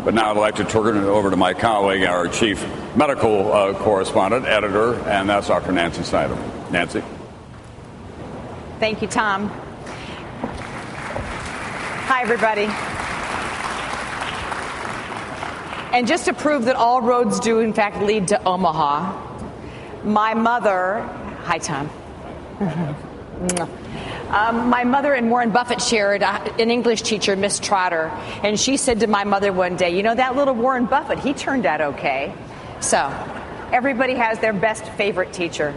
But now I'd like to turn it over to my colleague, our chief medical correspondent, editor, and that's Dr. Nancy Snyder. Nancy. Thank you, Tom. Hi, everybody. And just to prove that all roads do, in fact, lead to Omaha, my mother, hi, Tom. My mother and Warren Buffett shared an English teacher, Miss Trotter, and she said to my mother one day, you know, that little Warren Buffett, he turned out okay. So everybody has their best favorite teacher.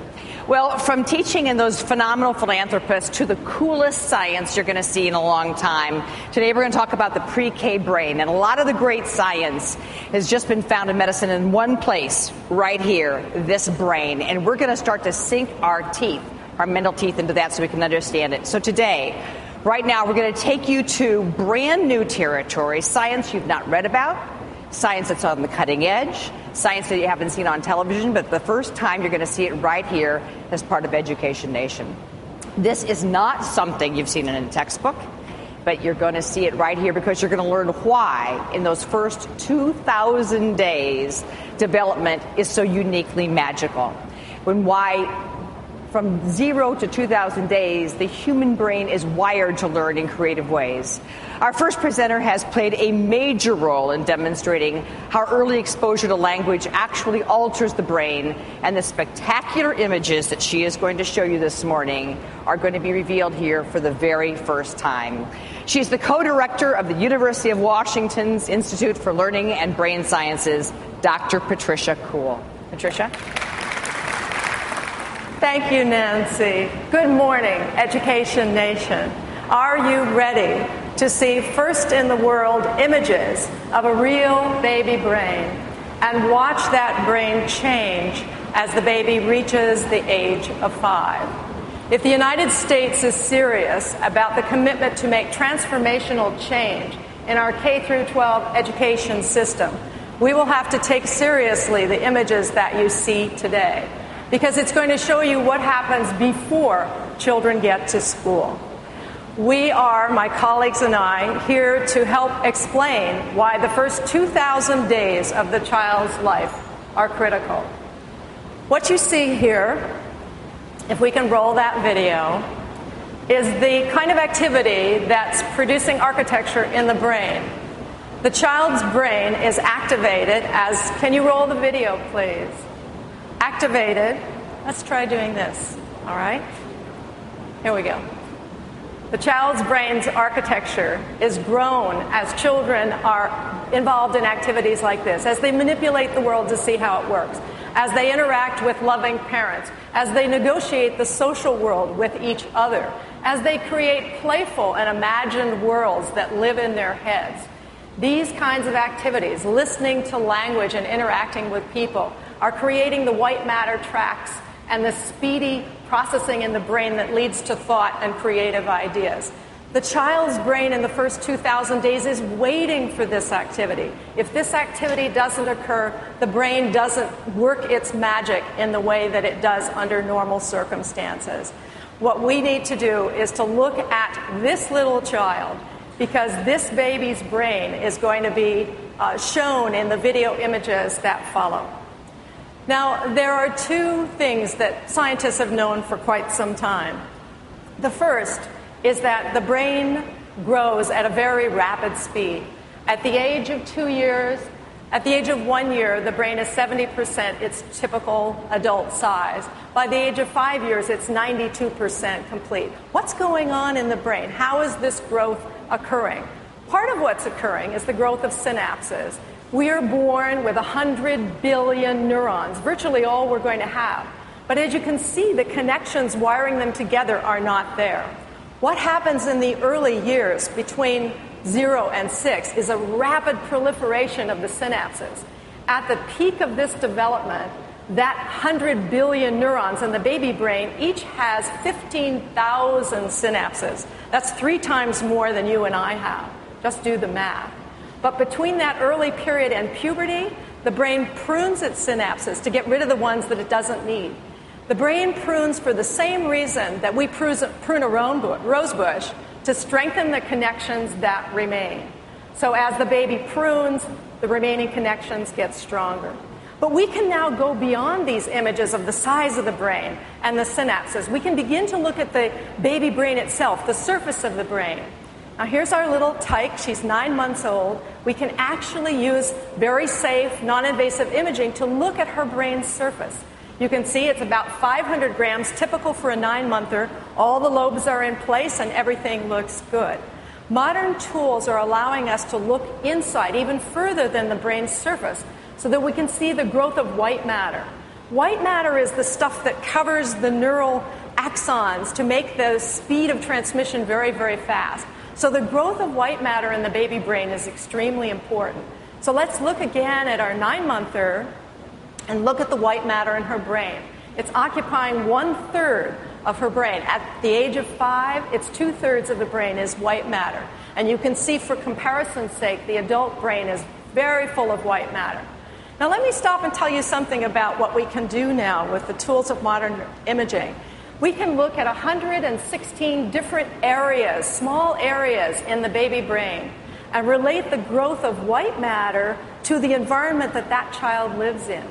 Well, from teaching and those phenomenal philanthropists to the coolest science you're going to see in a long time, today we're going to talk about the pre-K brain. And a lot of the great science has just been found in medicine in one place, right here, this brain. And we're going to start to sink our teeth, our mental teeth, into that so we can understand it. So today, right now, we're going to take you to brand new territory, science you've not read about, science that's on the cutting edge, science that you haven't seen on television, but the first time you're going to see it right here as part of Education Nation. This is not something you've seen in a textbook, but you're going to see it right here because you're going to learn why in those first 2,000 days development is so uniquely magical. Why from 0 to 2,000 days, the human brain is wired to learn in creative ways. Our first presenter has played a major role in demonstrating how early exposure to language actually alters the brain, and the spectacular images that she is going to show you this morning are going to be revealed here for the very first time. She's the co-director of the University of Washington's Institute for Learning and Brain Sciences, Dr. Patricia Kuhl. Patricia? Thank you, Nancy. Good morning, Education Nation. Are you ready to see first in the world images of a real baby brain and watch that brain change as the baby reaches the age of 5? If the United States is serious about the commitment to make transformational change in our K through 12 education system, we will have to take seriously the images that you see today, because it's going to show you what happens before children get to school. We are, my colleagues and I, here to help explain why the first 2,000 days of the child's life are critical. What you see here, if we can roll that video, is the kind of activity that's producing architecture in the brain. The child's brain is activated as, can you roll the video, please? Activated. Let's try doing this, all right? Here we go. The child's brain's architecture is grown as children are involved in activities like this, as they manipulate the world to see how it works, as they interact with loving parents, as they negotiate the social world with each other, as they create playful and imagined worlds that live in their heads. These kinds of activities, listening to language and interacting with people, are creating the white matter tracts and the speedy processing in the brain that leads to thought and creative ideas. The child's brain in the first 2,000 days is waiting for this activity. If this activity doesn't occur, the brain doesn't work its magic in the way that it does under normal circumstances. What we need to do is to look at this little child, because this baby's brain is going to be shown in the video images that follow. Now, there are two things that scientists have known for quite some time. The first is that the brain grows at a very rapid speed. At the age of 2 years, at the age of 1 year, the brain is 70% its typical adult size. By the age of 5 years, it's 92% complete. What's going on in the brain? How is this growth occurring? Part of what's occurring is the growth of synapses. We are born with 100 billion neurons, virtually all we're going to have. But as you can see, the connections wiring them together are not there. What happens in the early years between 0 and 6 is a rapid proliferation of the synapses. At the peak of this development, that 100 billion neurons in the baby brain each has 15,000 synapses. That's 3 times more than you and I have. Just do the math. But between that early period and puberty, the brain prunes its synapses to get rid of the ones that it doesn't need. The brain prunes for the same reason that we prune a rose bush, to strengthen the connections that remain. So as the baby prunes, the remaining connections get stronger. But we can now go beyond these images of the size of the brain and the synapses. We can begin to look at the baby brain itself, the surface of the brain. Now here's our little tyke. She's 9 months old. We can actually use very safe, non-invasive imaging to look at her brain's surface. You can see it's about 500 grams, typical for a 9-monther. All the lobes are in place and everything looks good. Modern tools are allowing us to look inside, even further than the brain's surface, so that we can see the growth of white matter. White matter is the stuff that covers the neural axons to make the speed of transmission very, very fast. So the growth of white matter in the baby brain is extremely important. So let's look again at our 9-monther and look at the white matter in her brain. It's occupying 1/3 of her brain. At the age of 5, it's 2/3 of the brain is white matter. And you can see, for comparison's sake, the adult brain is very full of white matter. Now let me stop and tell you something about what we can do now with the tools of modern imaging. We can look at 116 different areas, small areas in the baby brain, and relate the growth of white matter to the environment that that child lives in.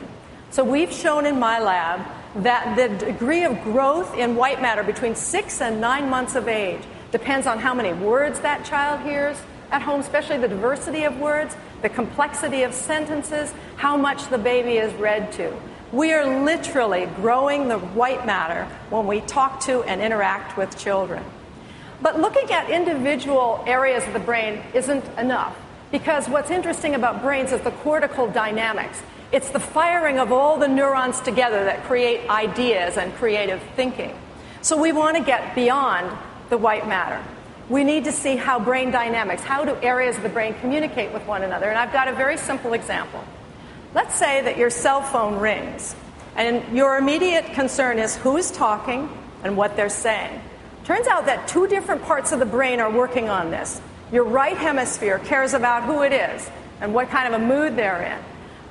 So we've shown in my lab that the degree of growth in white matter between 6 and 9 months of age depends on how many words that child hears at home, especially the diversity of words, the complexity of sentences, how much the baby is read to. We are literally growing the white matter when we talk to and interact with children. But looking at individual areas of the brain isn't enough, because what's interesting about brains is the cortical dynamics. It's the firing of all the neurons together that create ideas and creative thinking. So we want to get beyond the white matter. We need to see how brain dynamics, how do areas of the brain communicate with one another. And I've got a very simple example. Let's say that your cell phone rings, and your immediate concern is who is talking and what they're saying. Turns out that 2 different parts of the brain are working on this. Your right hemisphere cares about who it is and what kind of a mood they're in.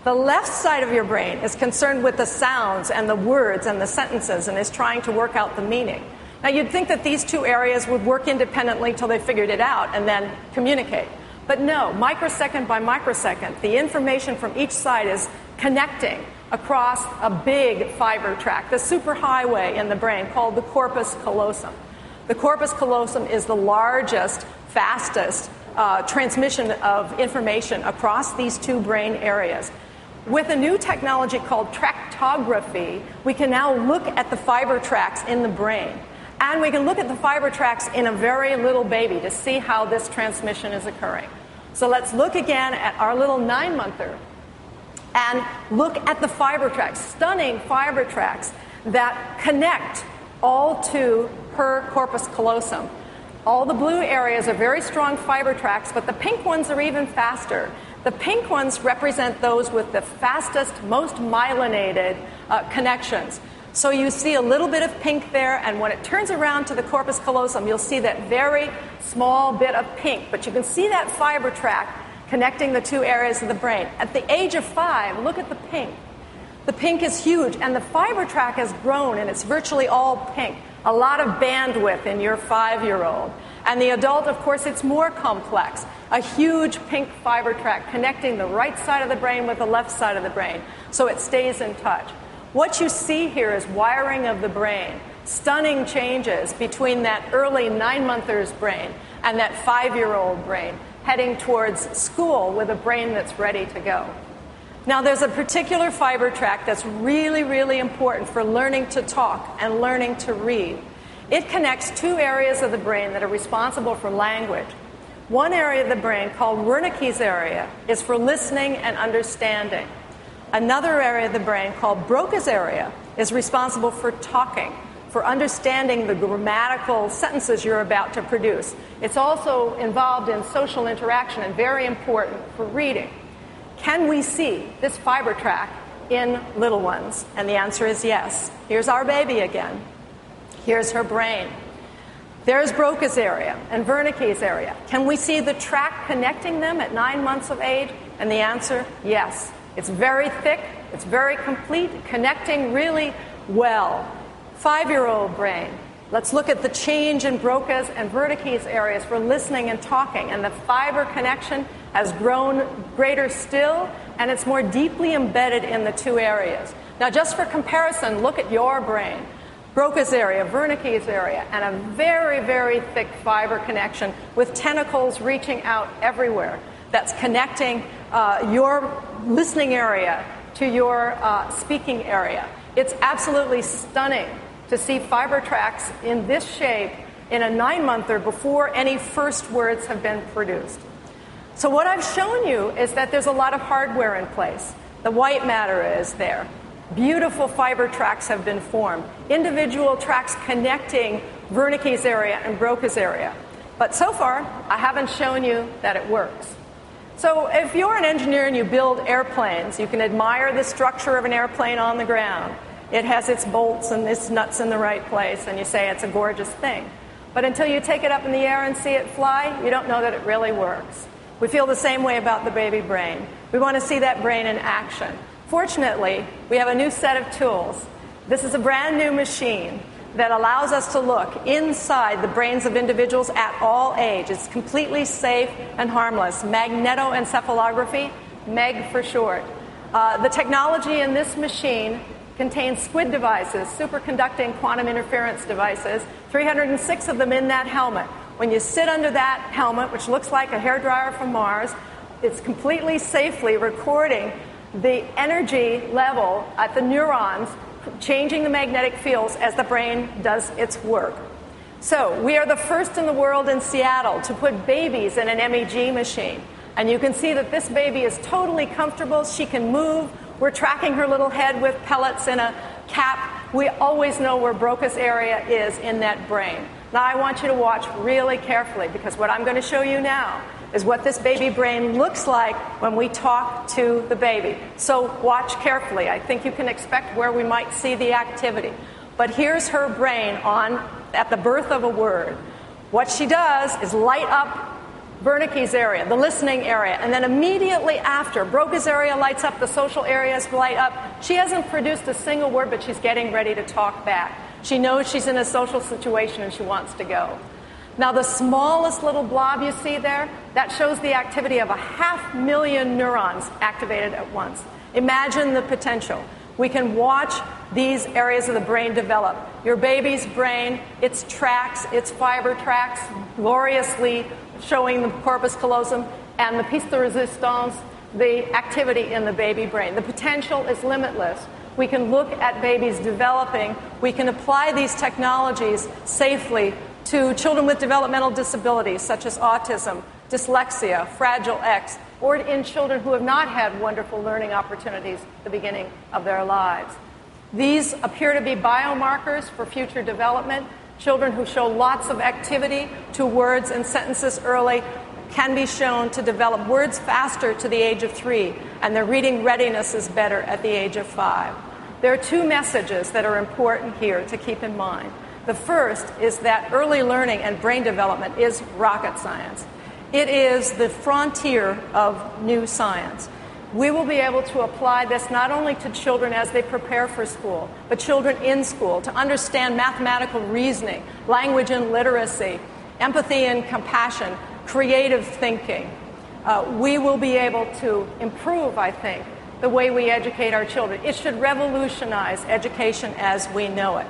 The left side of your brain is concerned with the sounds and the words and the sentences and is trying to work out the meaning. Now, you'd think that these 2 areas would work independently until they figured it out and then communicate. But no, microsecond by microsecond, the information from each side is connecting across a big fiber tract, the superhighway in the brain called the corpus callosum. The corpus callosum is the largest, fastest transmission of information across these 2 brain areas. With a new technology called tractography, we can now look at the fiber tracts in the brain. And we can look at the fiber tracts in a very little baby to see how this transmission is occurring. So let's look again at our little 9-monther and look at the fiber tracts, stunning fiber tracts that connect all to her corpus callosum. All the blue areas are very strong fiber tracts, but the pink ones are even faster. The pink ones represent those with the fastest, most myelinated connections. So you see a little bit of pink there, and when it turns around to the corpus callosum, you'll see that very small bit of pink. But you can see that fiber tract connecting the 2 areas of the brain. At the age of 5, look at the pink. The pink is huge, and the fiber tract has grown, and it's virtually all pink. A lot of bandwidth in your 5-year-old. And the adult, of course, it's more complex. A huge pink fiber tract connecting the right side of the brain with the left side of the brain, so it stays in touch. What you see here is wiring of the brain, stunning changes between that early 9-monther's brain and that 5-year-old brain, heading towards school with a brain that's ready to go. Now, there's a particular fiber tract that's really, really important for learning to talk and learning to read. It connects 2 areas of the brain that are responsible for language. One area of the brain, called Wernicke's area, is for listening and understanding. Another area of the brain, called Broca's area, is responsible for talking, for understanding the grammatical sentences you're about to produce. It's also involved in social interaction and very important for reading. Can we see this fiber tract in little ones? And the answer is yes. Here's our baby again. Here's her brain. There's Broca's area and Wernicke's area. Can we see the tract connecting them at 9 months of age? And the answer, yes. It's very thick, it's very complete, connecting really well. 5-year-old brain. Let's look at the change in Broca's and Wernicke's areas for listening and talking, and the fiber connection has grown greater still, and it's more deeply embedded in the two areas. Now, just for comparison, look at your brain. Broca's area, Wernicke's area, and a very, very thick fiber connection with tentacles reaching out everywhere. That's connecting your listening area to your speaking area. It's absolutely stunning to see fiber tracks in this shape in a 9-monther before any first words have been produced. So what I've shown you is that there's a lot of hardware in place. The white matter is there. Beautiful fiber tracks have been formed. Individual tracks connecting Wernicke's area and Broca's area. But so far, I haven't shown you that it works. So if you're an engineer and you build airplanes, you can admire the structure of an airplane on the ground. It has its bolts and its nuts in the right place, and you say it's a gorgeous thing. But until you take it up in the air and see it fly, you don't know that it really works. We feel the same way about the baby brain. We want to see that brain in action. Fortunately, we have a new set of tools. This is a brand new machine that allows us to look inside the brains of individuals at all ages. It's completely safe and harmless. Magnetoencephalography, MEG for short. The technology in this machine contains SQUID devices, superconducting quantum interference devices, 306 of them in that helmet. When you sit under that helmet, which looks like a hairdryer from Mars, it's completely safely recording the energy level at the neurons, changing the magnetic fields as the brain does its work. So we are the first in the world in Seattle to put babies in an MEG machine. And you can see that this baby is totally comfortable. She can move. We're tracking her little head with pellets in a cap. We always know where Broca's area is in that brain. Now I want you to watch really carefully, because what I'm going to show you now is what this baby brain looks like when we talk to the baby. So watch carefully. I think you can expect where we might see the activity. But here's her brain at the birth of a word. What she does is light up Wernicke's area, the listening area, and then immediately after, Broca's area lights up, the social areas light up. She hasn't produced a single word, but she's getting ready to talk back. She knows she's in a social situation and she wants to go. Now, the smallest little blob you see there, that shows the activity of 500,000 neurons activated at once. Imagine the potential. We can watch these areas of the brain develop. Your baby's brain, its tracks, its fiber tracks, gloriously showing the corpus callosum and the piece de resistance, the activity in the baby brain. The potential is limitless. We can look at babies developing. We can apply these technologies safely to children with developmental disabilities such as autism, dyslexia, Fragile X, or in children who have not had wonderful learning opportunities at the beginning of their lives. These appear to be biomarkers for future development. Children who show lots of activity to words and sentences early can be shown to develop words faster to the age of 3, and their reading readiness is better at the age of 5. There are 2 messages that are important here to keep in mind. The first is that early learning and brain development is rocket science. It is the frontier of new science. We will be able to apply this not only to children as they prepare for school, but children in school to understand mathematical reasoning, language and literacy, empathy and compassion, creative thinking. We will be able to improve, I think, the way we educate our children. It should revolutionize education as we know it.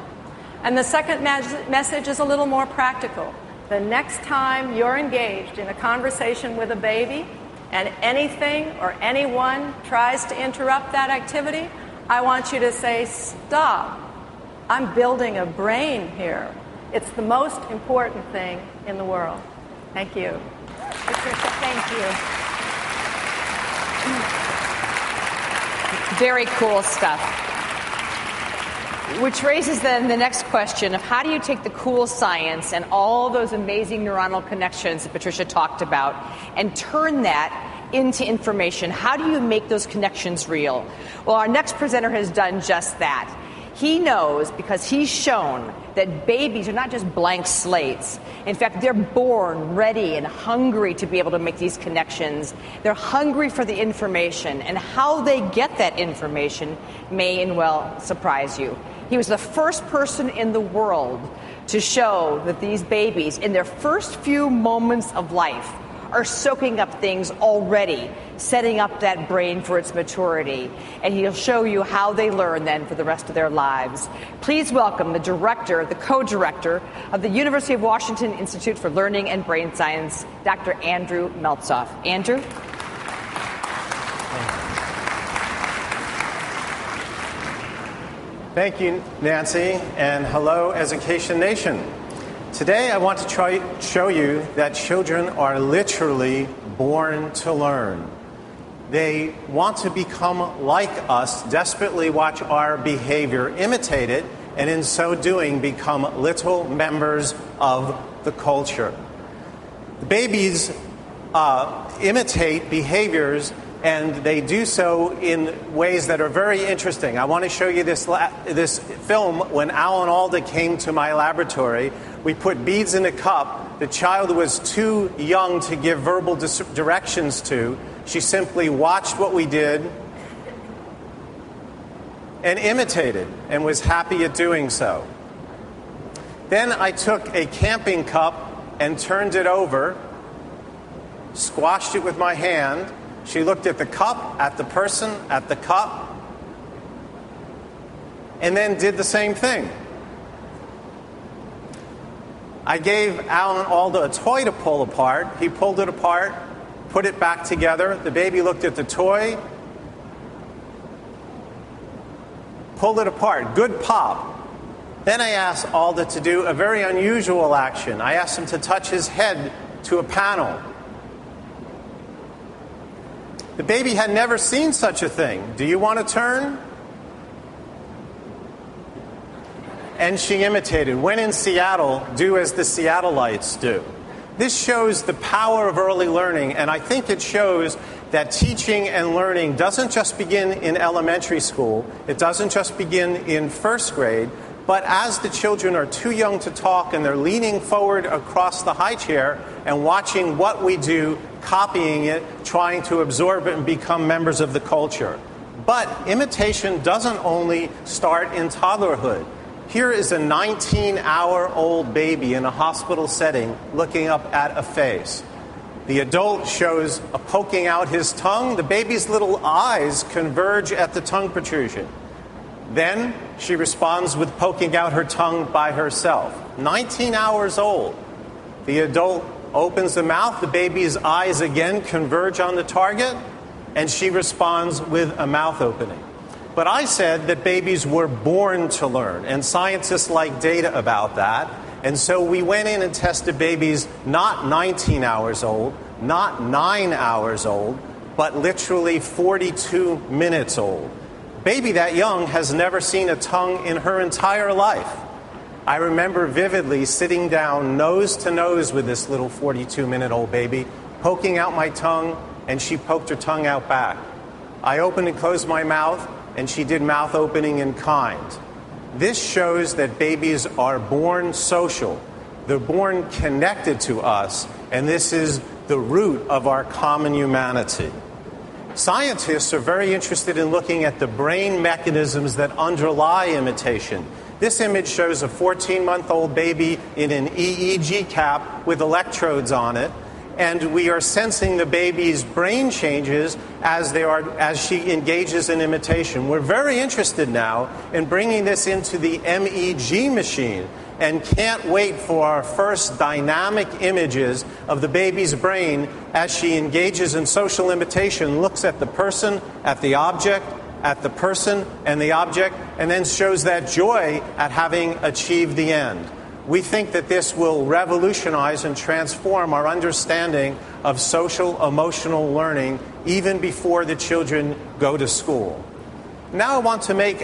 And the second message is a little more practical. The next time you're engaged in a conversation with a baby and anything or anyone tries to interrupt that activity, I want you to say, stop. I'm building a brain here. It's the most important thing in the world. Thank you. Patricia, thank you. Very cool stuff. Which raises then the next question of how do you take the cool science and all those amazing neuronal connections that Patricia talked about and turn that into information? How do you make those connections real? Well, our next presenter has done just that. He knows, because he's shown, that babies are not just blank slates. In fact, they're born ready and hungry to be able to make these connections. They're hungry for the information, and how they get that information may and well surprise you. He was the first person in the world to show that these babies, in their first few moments of life, are soaking up things already, setting up that brain for its maturity. And he'll show you how they learn then for the rest of their lives. Please welcome the co-director of the University of Washington Institute for Learning and Brain Science, Dr. Andrew Meltzoff. Andrew? Thank you, Nancy, and hello, Education Nation. Today, I want to show you that children are literally born to learn. They want to become like us, desperately watch our behavior, imitate it, and in so doing, become little members of the culture. The babies imitate behaviors, and they do so in ways that are very interesting. I want to show you this film. When Alan Alda came to my laboratory, we put beads in a cup. The child was too young to give verbal directions to. She simply watched what we did and imitated and was happy at doing so. Then I took a camping cup and turned it over, squashed it with my hand. She looked at the cup, at the person, at the cup, and then did the same thing. I gave Alan Alda a toy to pull apart. He pulled it apart, put it back together. The baby looked at the toy, pulled it apart. Good pop. Then I asked Alda to do a very unusual action. I asked him to touch his head to a panel. The baby had never seen such a thing. Do you want to turn? And she imitated. When in Seattle, do as the Seattleites do. This shows the power of early learning, and I think it shows that teaching and learning doesn't just begin in elementary school. It doesn't just begin in first grade, but as the children are too young to talk and they're leaning forward across the high chair and watching what we do, copying it, trying to absorb it and become members of the culture. But imitation doesn't only start in toddlerhood. Here is a 19-hour-old baby in a hospital setting looking up at a face. The adult shows poking out his tongue. The baby's little eyes converge at the tongue protrusion. Then she responds with poking out her tongue by herself. 19 hours old. The adult opens the mouth. The baby's eyes again converge on the target, and she responds with a mouth opening. But I said that babies were born to learn, and scientists like data about that. And so we went in and tested babies not 19 hours old, not 9 hours old, but literally 42 minutes old. A baby that young has never seen a tongue in her entire life. I remember vividly sitting down nose to nose with this little 42-minute-old baby, poking out my tongue, and she poked her tongue out back. I opened and closed my mouth, and she did mouth opening in kind. This shows that babies are born social. They're born connected to us, and this is the root of our common humanity. Scientists are very interested in looking at the brain mechanisms that underlie imitation. This image shows a 14-month-old baby in an EEG cap with electrodes on it, and we are sensing the baby's brain changes as she engages in imitation. We're very interested now in bringing this into the MEG machine and can't wait for our first dynamic images of the baby's brain as she engages in social imitation, looks at the person, at the object, at the person and the object, and then shows that joy at having achieved the end. We think that this will revolutionize and transform our understanding of social emotional learning even before the children go to school. Now I want to make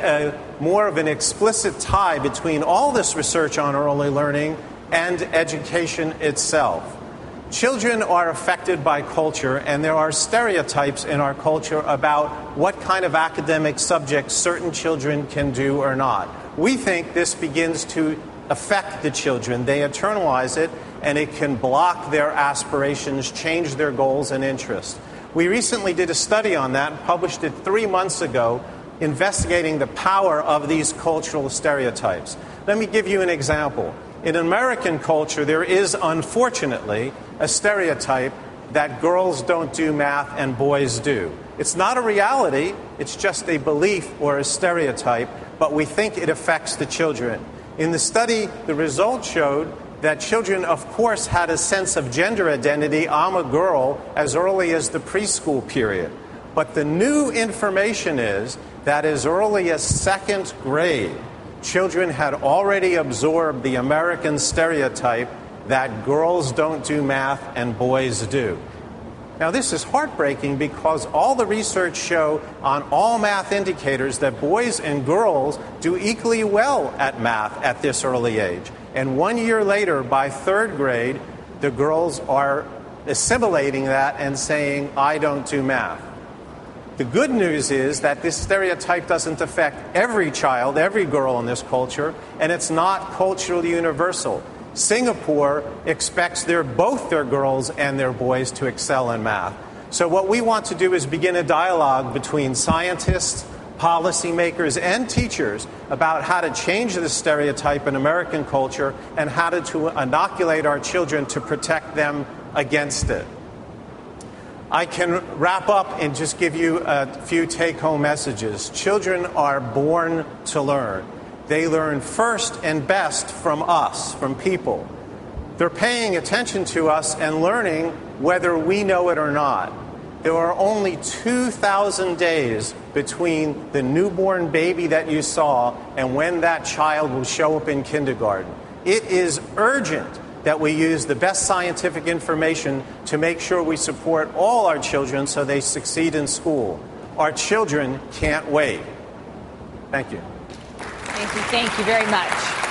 more of an explicit tie between all this research on early learning and education itself. Children are affected by culture, and there are stereotypes in our culture about what kind of academic subjects certain children can do or not. We think this begins to affect the children. They internalize it, and it can block their aspirations, change their goals and interests. We recently did a study on that and published it 3 months ago, investigating the power of these cultural stereotypes. Let me give you an example. In American culture, there is, unfortunately, a stereotype that girls don't do math and boys do. It's not a reality, it's just a belief or a stereotype, but we think it affects the children. In the study, the results showed that children, of course, had a sense of gender identity, I'm a girl, as early as the preschool period. But the new information is that as early as second grade, children had already absorbed the American stereotype that girls don't do math and boys do. Now, this is heartbreaking because all the research show on all math indicators that boys and girls do equally well at math at this early age. And 1 year later, by third grade, the girls are assimilating that and saying, I don't do math. The good news is that this stereotype doesn't affect every child, every girl in this culture, and it's not culturally universal. Singapore expects both their girls and their boys to excel in math. So what we want to do is begin a dialogue between scientists, policymakers, and teachers about how to change the stereotype in American culture and how to inoculate our children to protect them against it. I can wrap up and just give you a few take-home messages. Children are born to learn. They learn first and best from us, from people. They're paying attention to us and learning whether we know it or not. There are only 2,000 days between the newborn baby that you saw and when that child will show up in kindergarten. It is urgent that we use the best scientific information to make sure we support all our children so they succeed in school. Our children can't wait. Thank you. Thank you very much.